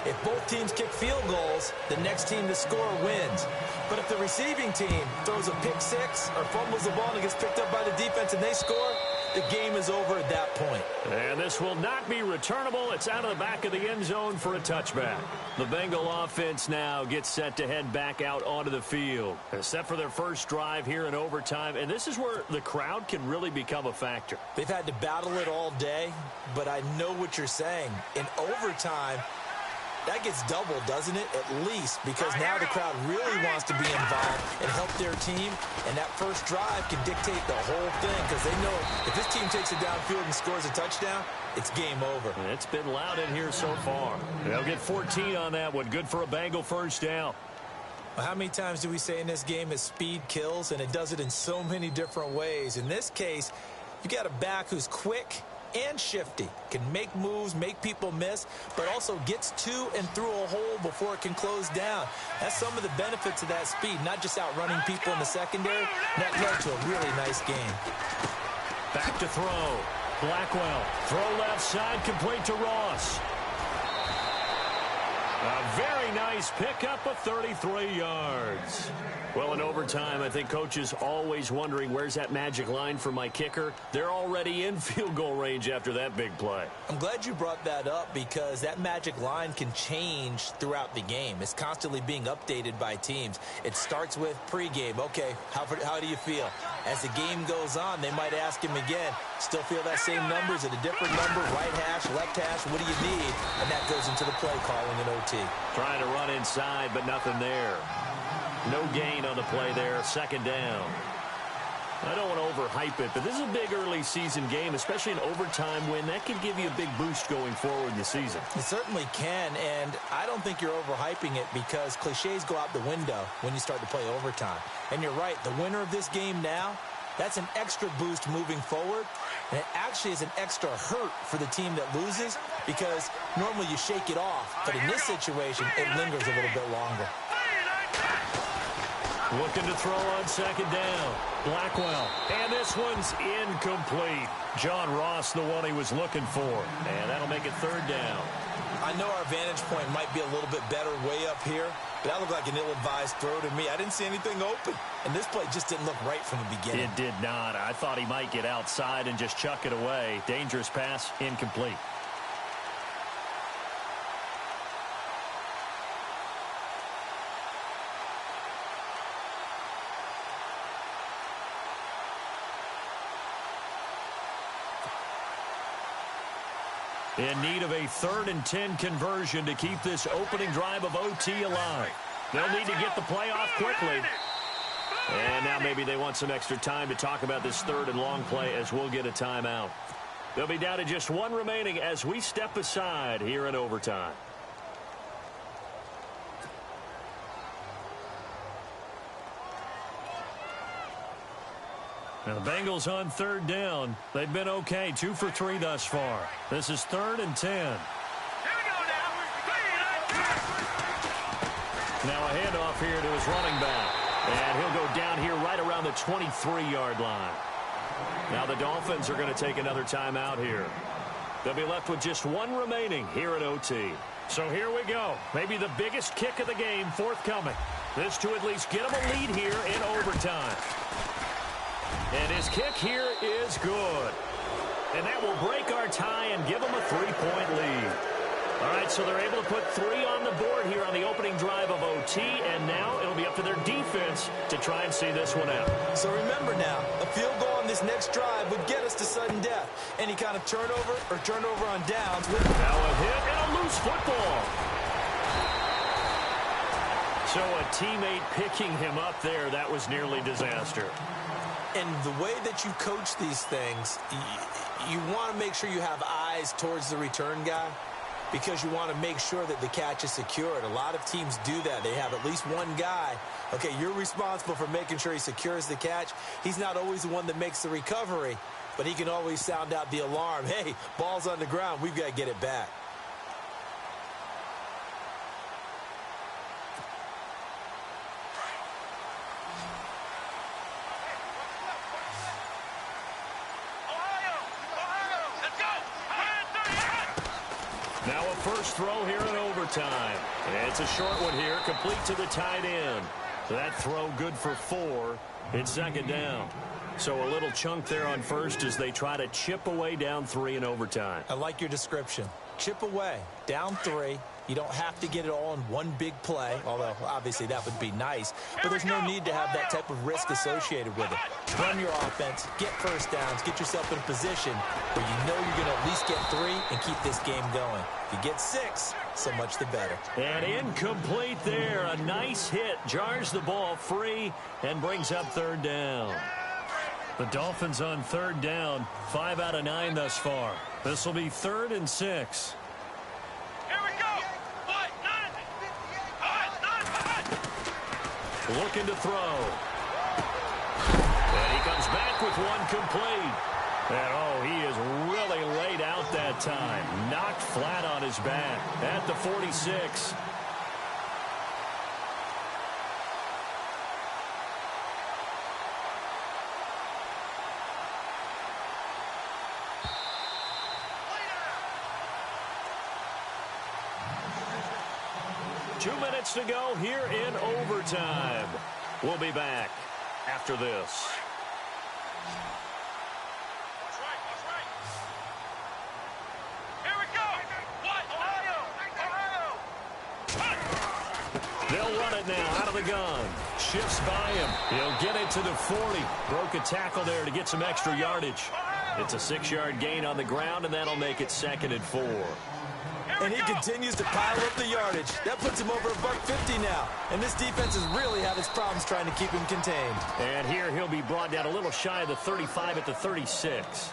If both teams kick field goals, the next team to score wins. But if the receiving team throws a pick six or fumbles the ball and it gets picked up by the defense and they score, the game is over at that point. And this will not be returnable. It's out of the back of the end zone for a touchback. The Bengal offense now gets set to head back out onto the field. Set for their first drive here in overtime. And this is where the crowd can really become a factor. They've had to battle it all day, but I know what you're saying. In overtime, that gets doubled, doesn't it? At least, because now the crowd really wants to be involved and help their team, and that first drive can dictate the whole thing because they know if this team takes it downfield and scores a touchdown, it's game over. It's been loud in here so far. They'll get 14 on that one. Good for a Bengal first down. Well, how many times do we say in this game is speed kills, and it does it in so many different ways. In this case, you got a back who's quick and shifty, can make moves, make people miss, but also gets to and through a hole before it can close down. That's some of the benefits of that speed, not just outrunning people in the secondary. That led to a really nice game. Back to throw. Blackwell. Throw left side, complete to Ross. A very nice pickup of 33 yards. Well, in overtime, I think coaches always wondering, where's that magic line for my kicker? They're already in field goal range after that big play. I'm glad you brought that up because that magic line can change throughout the game. It's constantly being updated by teams. It starts with pregame. Okay, how do you feel? As the game goes on, they might ask him again, still feel that same number? Is it a different number? Right hash, left hash, what do you need? And that goes into the play calling in OT. Trying to run inside, but nothing there. No gain on the play there. Second down. I don't want to overhype it, but this is a big early season game, especially an overtime win. That could give you a big boost going forward in the season. It certainly can, and I don't think you're overhyping it because cliches go out the window when you start to play overtime. And you're right, the winner of this game now, that's an extra boost moving forward, and it actually is an extra hurt for the team that loses because normally you shake it off, but in this situation, it lingers a little bit longer. Looking to throw on second down. Blackwell. And this one's incomplete. John Ross, the one he was looking for. And that'll make it third down. I know our vantage point might be a little bit better way up here, but that looked like an ill-advised throw to me. I didn't see anything open. And this play just didn't look right from the beginning. It did not. I thought he might get outside and just chuck it away. Dangerous pass, incomplete. In need of a 3rd and 10 conversion to keep this opening drive of OT alive. They'll need to get the play off quickly. And now maybe they want some extra time to talk about this 3rd and long play as we'll get a timeout. They'll be down to just one remaining as we step aside here in overtime. Now the Bengals on 3rd down. They've been okay, 2 for 3 thus far. This is 3rd and 10. Here we go now. Now a handoff here to his running back. And he'll go down here right around the 23-yard line. Now the Dolphins are going to take another timeout here. They'll be left with just one remaining here at OT. So here we go. Maybe the biggest kick of the game forthcoming. This to at least get them a lead here in overtime. And his kick here is good. And that will break our tie and give them a 3-point lead. All right, so they're able to put 3 on the board here on the opening drive of OT, and now it'll be up to their defense to try and see this one out. So remember now, a field goal on this next drive would get us to sudden death. Any kind of turnover or turnover on downs would... Now a hit and a loose football. So a teammate picking him up there, that was nearly disaster. And the way that you coach these things, you want to make sure you have eyes towards the return guy because you want to make sure that the catch is secured. A lot of teams do that. They have at least one guy. Okay, you're responsible for making sure he secures the catch. He's not always the one that makes the recovery, but he can always sound out the alarm. Hey, ball's on the ground. We've got to get it back. Now a first throw here in overtime. It's a short one here, complete to the tight end. That throw good for 4. It's second down. So a little chunk there on first as they try to chip away down 3 in overtime. I like your description. Chip away, down 3. You don't have to get it all in one big play, although obviously that would be nice. But there's no need to have that type of risk associated with it. Run your offense, get first downs, get yourself in a position where you know you're going to at least get 3 and keep this game going. If you get 6, so much the better. And incomplete there. A nice hit. Jars the ball free and brings up third down. The Dolphins on third down. 5 out of 9 thus far. This will be 3rd and 6. Looking to throw. And he comes back with one complete. And, oh, he is really laid out that time. Knocked flat on his back at the 46. Two minutes to go here in overtime. We'll be back after this. That's right. Here we go. What? Ohio. They'll run it now out of the gun. Shifts by him. He'll get it to the 40. Broke a tackle there to get some extra yardage. It's a 6-yard gain on the ground, and that'll make it 2nd and 4. And he continues to pile up the yardage. That puts him over $150 now. And this defense has really had its problems trying to keep him contained. And here he'll be brought down a little shy of the 35 at the 36.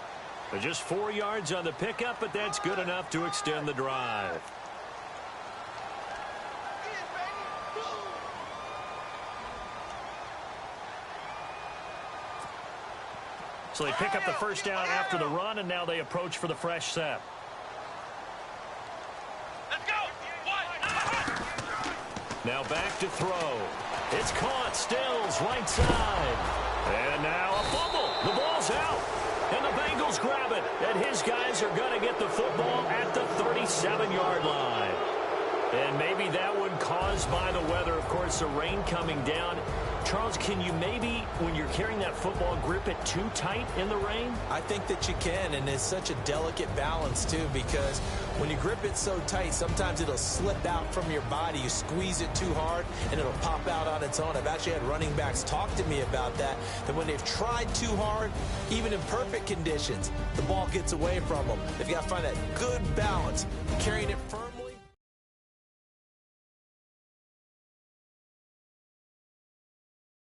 But just 4 yards on the pickup, but that's good enough to extend the drive. So they pick up the first down after the run, and now they approach for the fresh set. Now back to throw. It's caught. Stills right side. And now a fumble. The ball's out. And the Bengals grab it. And his guys are going to get the football at the 37-yard line. And maybe that one caused by the weather. Of course, the rain coming down. Charles, can you maybe, when you're carrying that football, grip it too tight in the rain? I think that you can, and it's such a delicate balance, too, because when you grip it so tight, sometimes it'll slip out from your body. You squeeze it too hard, and it'll pop out on its own. I've actually had running backs talk to me about that when they've tried too hard, even in perfect conditions, the ball gets away from them. They've got to find that good balance, carrying it